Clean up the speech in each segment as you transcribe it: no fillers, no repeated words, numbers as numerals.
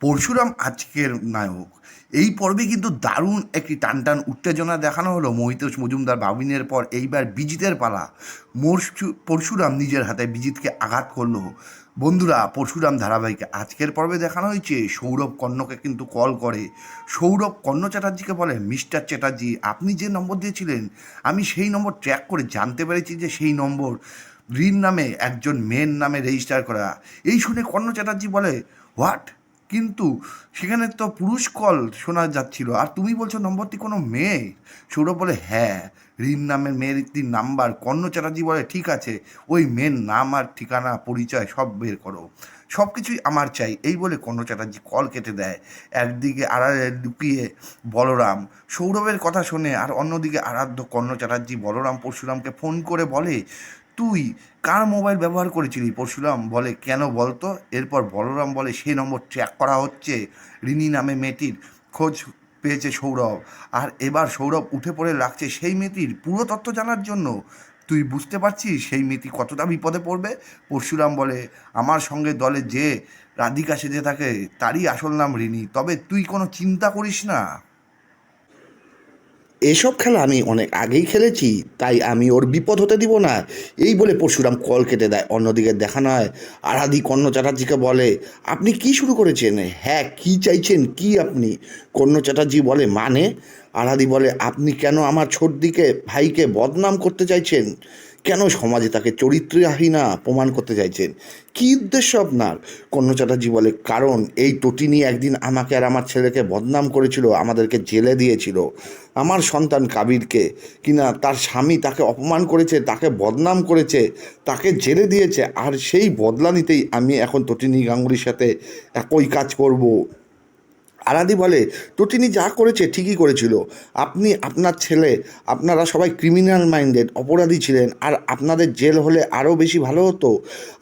পরশুরাম আজকের নায়ক। এই পর্বে কিন্তু দারুণ একটি টানটান উত্তেজনা দেখানো হলো মহিতোষ মজুমদার বাবিনের পর এইবার বিজিতের পালা। পরশুরাম নিজের হাতে বিজিতকে আঘাত করলো। বন্ধুরা, পরশুরাম ধারাবাহিকে আজকের পর্বে দেখানো হয়েছে সৌরভ কর্ণকে কিন্তু কল করে। সৌরভ কর্ণ চ্যাটার্জিকে বলে, মিস্টার চ্যাটার্জি, আপনি যে নম্বর দিয়েছিলেন আমি সেই নম্বর ট্র্যাক করে জানতে পেরেছি যে সেই নম্বর রিন নামে একজন মেয়ের নামে রেজিস্টার করা। এই শুনে কর্ণ চ্যাটার্জি বলে, হোয়াট? কিন্তু সেখানে তো পুরুষ কল শোনা যাচ্ছিল, আর তুমি বলছো নম্বরটি কোনো মেয়ে। সৌরভ বলে, হ্যাঁ, রিন নামের মেয়ের একটি নাম্বার। কর্ণ চ্যাটার্জি বলে, ঠিক আছে, ওই মেয়ের নাম আর ঠিকানা পরিচয় সব বের করো, সব কিছুই আমার চাই। এই বলে কর্ণ চ্যাটার্জি কল কেটে দেয়। একদিকে আড়ালে লুকিয়ে বলরাম সৌরভের কথা শোনে, আর অন্যদিকে আরাধ্য কর্ণ চ্যাটার্জি বলরাম পরশুরামকে ফোন করে বলে, তুই কার মোবাইল ব্যবহার করেছিলি? পরশুরাম বলে, কেন বলতো? এরপর বলরাম বলে, সেই নম্বর ট্র্যাক করা হচ্ছে। রিনি নামে মেয়েটির খোঁজ পেয়েছে সৌরভ, আর এবার সৌরভ উঠে পড়ে লাগছে সেই মেয়েটির পুরো তথ্য জানার জন্য। তুই বুঝতে পারছিস সেই মেয়েটি কতটা বিপদে পড়বে? পরশুরাম বলে, আমার সঙ্গে দলে যে রাধিকা সেজে থাকে তারই আসল নাম রিনি, তবে তুই কোনো চিন্তা করিস না। এসব খেলা আমি অনেক আগেই খেলেছি, তাই আমি ওর বিপদ হতে দিব না। এই বলে পরশুরাম কল কেটে দেয়। অন্যদিকে দেখানো হয় আরাধি কর্ণ চ্যাটার্জিকে বলে, আপনি কি শুরু করেছেন? হ্যাঁ, কি চাইছেন কি আপনি? কর্ণ চ্যাটার্জি বলে, মানে? আরাধি বলে, আপনি কেন আমার ছোটদিকে ভাইকে বদনাম করতে চাইছেন? কেন সমাজে তাকে চরিত্রহীনা প্রমাণ করতে চাইছেন? কী উদ্দেশ্য আপনার? কর্ণ চ্যাটার্জি বলে, কারণ এই টটিনি একদিন আমাকে আর আমার ছেলেকে বদনাম করেছিল, আমাদেরকে জেলে দিয়েছিল। আমার সন্তান কাবিরকে কিনা তার স্বামী তাকে অপমান করেছে, তাকে বদনাম করেছে, তাকে জেলে দিয়েছে, আর সেই বদলা নিতেই আমি এখন টটিনি গাঙ্গুলির সাথে একই কাজ করব। আরাধি বলে, টটিনি যা করেছে ঠিকই করেছিল। আপনি, আপনার ছেলে, আপনারা সবাই ক্রিমিনাল মাইন্ডেড অপরাধী ছিলেন, আর আপনাদের জেল হলে আরও বেশি ভালো হতো।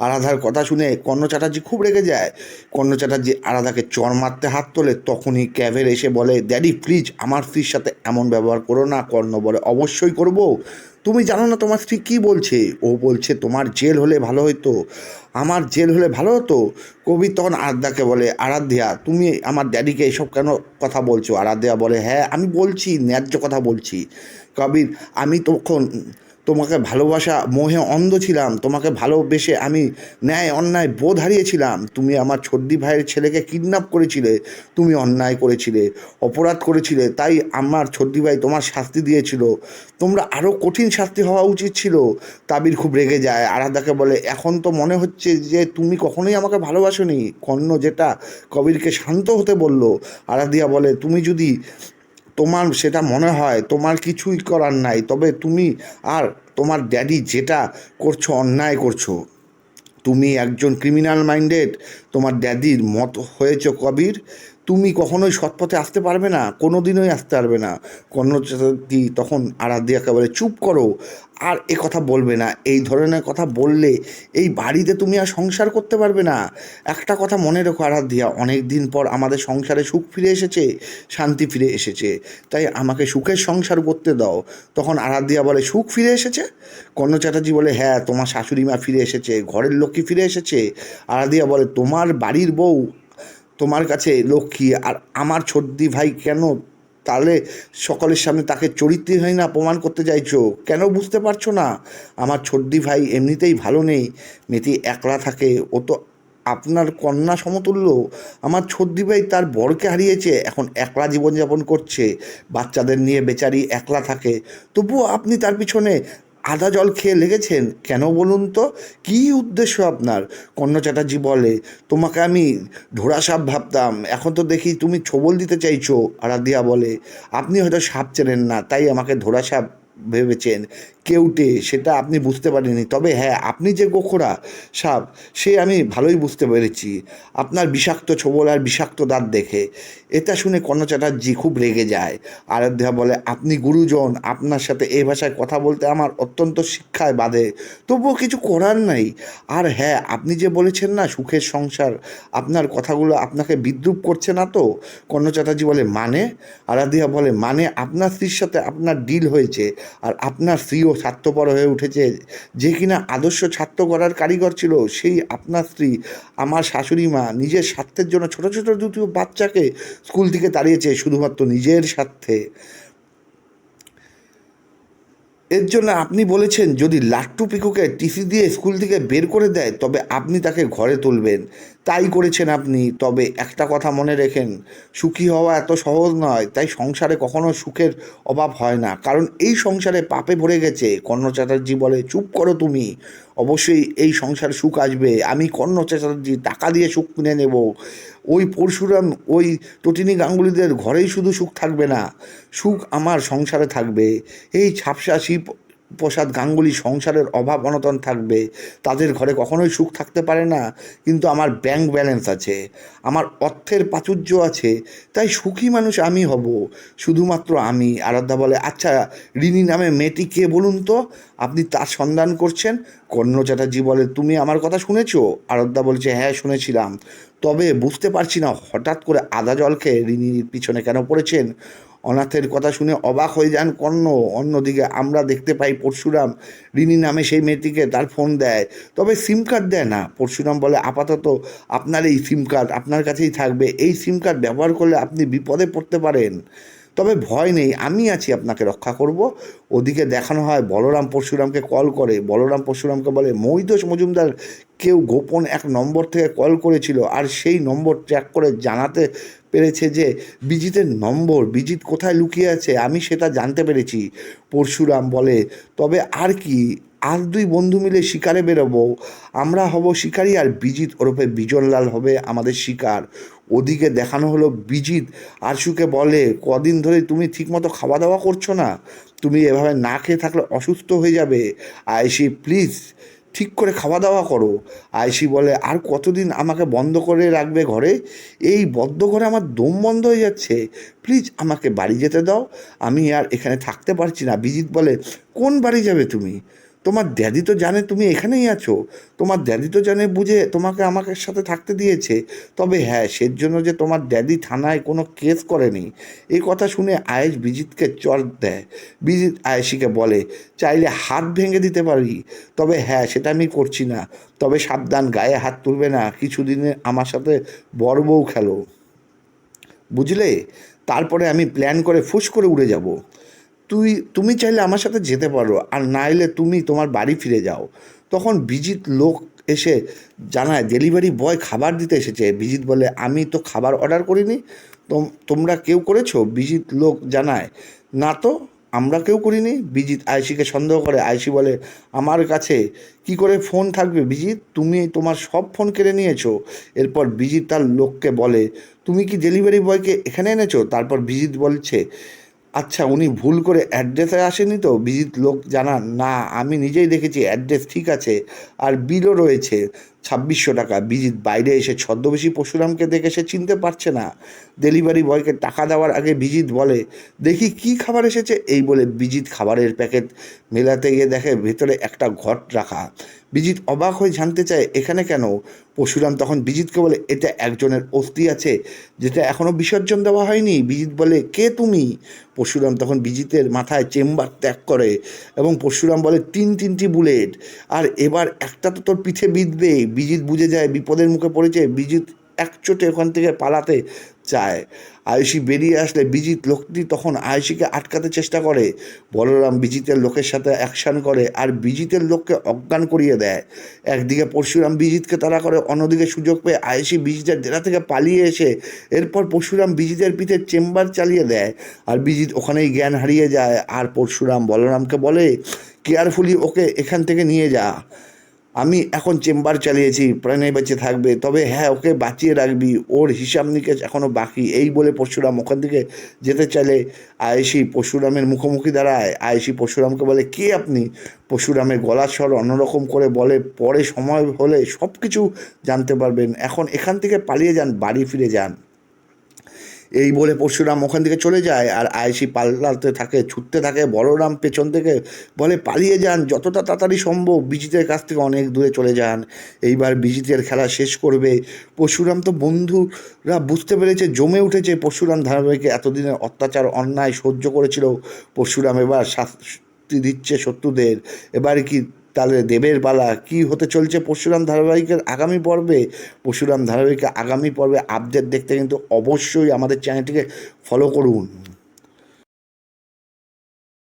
আরাধার কথা শুনে কর্ণ চ্যাটার্জি খুব রেগে যায়। কর্ণ চ্যাটার্জি আরাধাকে চড় মারতে হাত তোলে, তখনই ক্যাভের এসে বলে, ড্যাডি প্লিজ আমার স্ত্রীর সাথে এমন ব্যবহার করো না। কর্ণ বলে, অবশ্যই করব। তুমি জানো না তোমার স্ত্রী কী বলছে? ও বলছে তোমার জেল হলে ভালো হতো। আমার জেল হলে ভালো হতো? কবির তখন আরাধ্যাকে বলে, আরাধ্যা, তুমি আমার ড্যাডিকে এসব কেন কথা বলছো? আরাধ্যা বলে, হ্যাঁ আমি বলছি, ন্যায্য কথা বলছি। কবির, আমি তখন তোমাকে ভালোবাসা মোহে অন্ধ ছিলাম, তোমাকে ভালোবেসে আমি ন্যায় অন্যায় বোধ হারিয়েছিলাম। তুমি আমার ছোট্টি ভাইয়ের ছেলেকে কিডন্যাপ করেছিলে, তুমি অন্যায় করেছিলে, অপরাধ করেছিলে, তাই আমার ছোট্টি ভাই তোমার শাস্তি দিয়েছিল। তোমরা আরও কঠিন শাস্তি হওয়া উচিত ছিল। কাবির খুব রেগে যায়। আরাধ্যাকে বলে, এখন তো মনে হচ্ছে যে তুমি কখনোই আমাকে ভালোবাসোনি। কর্ণ যেটা কবিরকে শান্ত হতে বলল। আরাধ্যা বলে, তুমি যদি তোমার সেটা মনে হয়, তোমার কিছুই করার নাই, তবে তুমি আর তোমার ড্যাডি যেটা করছো অন্যায় করছো। তুমি একজন ক্রিমিনাল মাইন্ডেড, তোমার ড্যাডির মত হয়েছ কবির। তুমি কখনোই সৎপথে আসতে পারবে না, কোনো দিনই আসতে পারবে না। কর্ণচি তখন আরাধ্যাকে বলে, চুপ করো, আর এ কথা বলবে না। এই ধরনের কথা বললে এই বাড়িতে তুমি আর সংসার করতে পারবে না। একটা কথা মনে রেখো আরাধ্যা, অনেক দিন পর আমাদের সংসারে সুখ ফিরে এসেছে, শান্তি ফিরে এসেছে, তাই আমাকে সুখের সংসার করতে দাও। তখন আরাধ্যা বলে, সুখ ফিরে এসেছে? কর্ণ চ্যাটার্জি বলে, হ্যাঁ, তোমার শাশুড়ি মা ফিরে এসেছে, ঘরের লক্ষ্মী ফিরে এসেছে। আরাধ্যা বলে, তোমার বাড়ির বউ তোমার কাছে লক্ষ্মী, আর আমার ছোটদি ভাই কেন তাহলে সকলের সামনে তাকে চরিত্রহীন না প্রমাণ করতে চাইছো? কেন বুঝতে পারছো না? আমার ছোটদি ভাই এমনিতেই ভালো নেই, মেয়েটি একলা থাকে, ও তো আপনার কন্যা সমতুল্য। আমার ছোটদি ভাই তার বরকে হারিয়েছে, এখন একলা জীবনযাপন করছে, বাচ্চাদের নিয়ে বেচারি একলা থাকে, তবুও আপনি তার পিছনে আদা জল খেয়ে লেগেছেন কেন বলুন তো? কী উদ্দেশ্য আপনার? কর্ণ চ্যাটার্জি বলে, তোমাকে আমি ঢোড়া সাপ ভাবতাম, এখন তো দেখি তুমি ছোবল দিতে চাইছো। আরাধ্যা বলে, আপনি হয়তো সাপ চেনেন না, তাই আমাকে ঢোড়া সাপ ভেবেছেন, কেউটে, সেটা আপনি বুঝতে পারেননি। তবে হ্যাঁ, আপনি যে গোখরা সাপ সে আমি ভালোই বুঝতে পেরেছি, আপনার বিষাক্ত ছোবল আর বিষাক্ত দাঁত দেখে। এটা শুনে কর্ণ চ্যাটার্জি খুব রেগে যায়। আরাধ্যা বলে, আপনি গুরুজন, আপনার সাথে এই ভাষায় কথা বলতে আমার অত্যন্ত শিক্ষায় বাধে, তবুও কিছু করার নাই। আর হ্যাঁ, আপনি যে বলেছেন না সুখের সংসার, আপনার কথাগুলো আপনাকে বিদ্রুপ করছে না তো? কর্ণ চ্যাটার্জি বলে, মানে? আরাধ্যা বলে, মানে আপনার স্ত্রীর সাথে আপনার ডিল হয়েছে, আর আপনার স্ত্রীও স্বার্থপর হয়ে উঠেছে, যে কিনা আদর্শ ছাত্র গড়ার কারিগর ছিল, সেই আপনার স্ত্রী আমার শাশুড়ি মা নিজের স্বার্থের জন্য ছোট ছোট দুটো বাচ্চাকে স্কুল থেকে তাড়িয়েছে শুধুমাত্র নিজের স্বার্থে। এর জন্য আপনি বলেছেন যদি লাট্টু পিকুকে টিসি দিয়ে স্কুল থেকে বের করে দেয় তবে আপনি তাকে ঘরে তুলবেন। তাই করেছেন আপনি। তবে একটা কথা মনে রেখেন, সুখী হওয়া এত সহজ নয়, তাই সংসারে কখনো সুখের অভাব হয় না, কারণ এই সংসারে পাপে ভরে গেছে। কর্ণ চ্যাটার্জি বলে, চুপ করো তুমি, অবশ্যই এই সংসারে সুখ আসবে। আমি কর্ণ চ্যাটার্জি টাকা দিয়ে সুখ কিনে নেব। ওই পরশুরাম, ওই তটিনী গাঙ্গুলিদের ঘরেই শুধু সুখ থাকবে না, সুখ আমার সংসারে থাকবে। এই ঝাপসা শিব প্রসাদ গাঙ্গুলি সংসারের অভাব অনটন থাকবে, তাদের ঘরে কখনোই সুখ থাকতে পারে না। কিন্তু আমার ব্যাংক ব্যালেন্স আছে, আমার অর্থের প্রাচুর্য আছে, তাই সুখী মানুষ আমি হব, শুধুমাত্র আমি। আরাধ্যা বলে, আচ্ছা রিনি নামে মেয়েটি কে বলুন তো, আপনি তার সন্ধান করছেন? কর্ণ চ্যাটার্জি বলে, তুমি আমার কথা শুনেছো? আরাধ্যা বলছে, হ্যাঁ শুনেছিলাম, তবে বুঝতে পারছি না হঠাৎ করে আদা জল খেয়ে রিনির পিছনে কেন পড়েছেন। অনাথের কথা শুনে অবাক হয়ে যান কর্ণ। অন্যদিকে আমরা দেখতে পাই পরশুরাম রিনি নামে সেই মেয়েটিকে তার ফোন দেয়, তবে সিম কার্ড দেয় না। পরশুরাম বলে, আপাতত আপনার এই সিম কার্ড আপনার কাছেই থাকবে, এই সিম কার্ড ব্যবহার করলে আপনি বিপদে পড়তে পারেন, তবে ভয় নেই, আমি আছি, আপনাকে রক্ষা করব। ওদিকে দেখানো হয় বলরাম পরশুরামকে কল করে। বলরাম পরশুরামকে বলে, মৈতোষ মজুমদার কেউ গোপন এক নম্বর থেকে কল করেছিল, আর সেই নম্বর ট্র্যাক করে জানাতে পেরেছে যে বিজিতের নম্বর। বিজিত কোথায় লুকিয়ে আছে আমি সেটা জানতে পেরেছি। পরশুরাম বলে, তবে আর কি, আর দুই বন্ধু মিলে শিকারে বেরোবো, আমরা হব শিকারী আর বিজিত ওরফে বিজনলাল হবে আমাদের শিকার। ওদিকে দেখানো হলো বিজিত আরশুকে বলে, কদিন ধরে তুমি ঠিকমতো খাওয়া দাওয়া করছো না, তুমি এভাবে না খেয়ে থাকলে অসুস্থ হয়ে যাবে। আয়েশি প্লিজ ঠিক করে খাওয়া দাওয়া করো। আয়েশি বলে, আর কতদিন আমাকে বন্ধ করে রাখবে ঘরে? এই বদ্ধ ঘরে আমার দম বন্ধ হয়ে যাচ্ছে, প্লিজ আমাকে বাড়ি যেতে দাও, আমি আর এখানে থাকতে পারছি না। বিজিত বলে, কোন বাড়ি যাবে তুমি? তোমার ড্যাডি তো জানে তুমি এখানেই আছো, তোমার ড্যাডি তো জানে বুঝে তোমাকে আমাকে সাথে থাকতে দিয়েছে। তবে হ্যাঁ, সেজন্য যে তোমার ড্যাডি থানায় কোনো কেস করেনি। এই কথা শুনে আয়েশ বিজিতকে চর দেয়। বিজিত আয়েশিকে বলে, চাইলে হাত ভেঙে দিতে পারি, তবে হ্যাঁ সেটা আমি করছি না, তবে সাবধান, গায়ে হাত তুলবে না, কিছুদিনে আমার সাথে বড় বউ খেলো, বুঝলে? তারপরে আমি প্ল্যান করে ফুস করে উড়ে যাব। তুমি চাইলে আমার সাথে যেতে পারো, আর না এলে তুমি তোমার বাড়ি ফিরে যাও। তখন বিজিত লোক এসে জানায় ডেলিভারি বয় খাবার দিতে এসেছে। বিজিত বলে, আমি তো খাবার অর্ডার করিনি, তোমরা কেউ করেছো? বিজিত লোক জানায়, না তো, আমরা কেউ করিনি। বিজিত আয়েশিকে সন্দেহ করে। আয়েশি বলে, আমার কাছে কি করে ফোন থাকবে বিজিত, তুমি তোমার সব ফোন কেড়ে নিয়েছো। এরপর বিজিত তার লোককে বলে, তুমি কি ডেলিভারি বয়কে এখানে এনেছো? তারপর বিজিত বলছে, আচ্ছা উনি ভুল করে অ্যাড্রেসে আসেনি তো? বিজিত লোক জানান, না আমি নিজেই দেখেছি, অ্যাড্রেস ঠিক আছে, আর বিলও রয়েছে 2600 টাকা। বিজিত বাইরে এসে ছদ্মবেশী পরশুরামকে দেখে সে চিনতে পারছে না। ডেলিভারি বয়কে টাকা দেওয়ার আগে বিজিত বলে, দেখি কি খাবার এসেছে। এই বলে বিজিত খাবারের প্যাকেট মেলাতে গিয়ে দেখে ভেতরে একটা ঘট রাখা। বিজিত অবাক হয়ে জানতে চায়, এখানে কেন? পরশুরাম তখন বিজিতকে বলে, এটা একজনের অস্থি আছে, যেটা এখনও বিসর্জন দেওয়া হয়নি। বিজিত বলে, কে তুমি? পরশুরাম তখন বিজিতের মাথায় চেম্বার ত্যাগ করে এবং পরশুরাম বলে, তিনটি বুলেট, আর এবার একটা তো তোর পিঠে বিঁধবে। বিজিত বুঝে যায় বিপদের মুখে পড়েছে। বিজিত একচোটে ওখান থেকে পালাতে চায়। আয়ুষী বেরিয়ে আসলে বিজিত লোকটি তখন আয়ুষীকে আটকাতে চেষ্টা করে। বলরাম বিজিতের লোকের সাথে অ্যাকশন করে আর বিজিতের লোককে অজ্ঞান করিয়ে দেয়। একদিকে পরশুরাম বিজিতকে তাড়া করে, অন্যদিকে সুযোগ পেয়ে আয়ুষী বিজিতের ডেরা থেকে পালিয়ে এসে এরপর পরশুরাম বিজিতের পিঠে চেম্বার চালিয়ে দেয়, আর বিজিত ওখানেই জ্ঞান হারিয়ে যায়। আর পরশুরাম বলরামকে বলে, কেয়ারফুলি ওকে এখান থেকে নিয়ে যা, আমি এখন চেম্বার চালিয়েছি, প্রাণে বেঁচে থাকবে, তবে হ্যাঁ ওকে বাঁচিয়ে রাখবি, ওর হিসাব নিকেশ এখনও বাকি। এই বলে পরশুরাম ওখান থেকে যেতে চাইলে আয়েশি পরশুরামের মুখোমুখি দাঁড়ায়। আয়েশি পরশুরামকে বলে, কে আপনি? পরশুরামের গলার স্বর অন্যরকম করে বলে, পরে সময় হলে সব কিছু জানতে পারবেন, এখন এখান থেকে পালিয়ে যান, বাড়ি ফিরে যান। এই বলে পরশুরাম ওখান থেকে চলে যায় আর আয়েশি পাল্লাতে থাকে, ছুটতে থাকে। বলরাম পেছন থেকে বলে, পালিয়ে যান যতটা তাড়াতাড়ি সম্ভব, বিজিতের কাছ থেকে অনেক দূরে চলে যান, এইবার বিজিতের খেলা শেষ করবে। পরশুরাম তো বন্ধুরা বুঝতে পেরেছে, জমে উঠেছে। পরশুরাম ধারাবাহিকে এতদিনের অত্যাচার অন্যায় সহ্য করেছিল, পরশুরাম এবার শাস্তি দিচ্ছে শত্রুদের। এবারে কি তাহলে দেবের পালা? কি হতে চলছে পরশুরাম ধারাবাহিকের আগামী পর্বে? পরশুরাম ধারাবাহিকের আগামী পর্বে আপডেট দেখতে কিন্তু অবশ্যই আমাদের চ্যানেলটিকে ফলো করুন।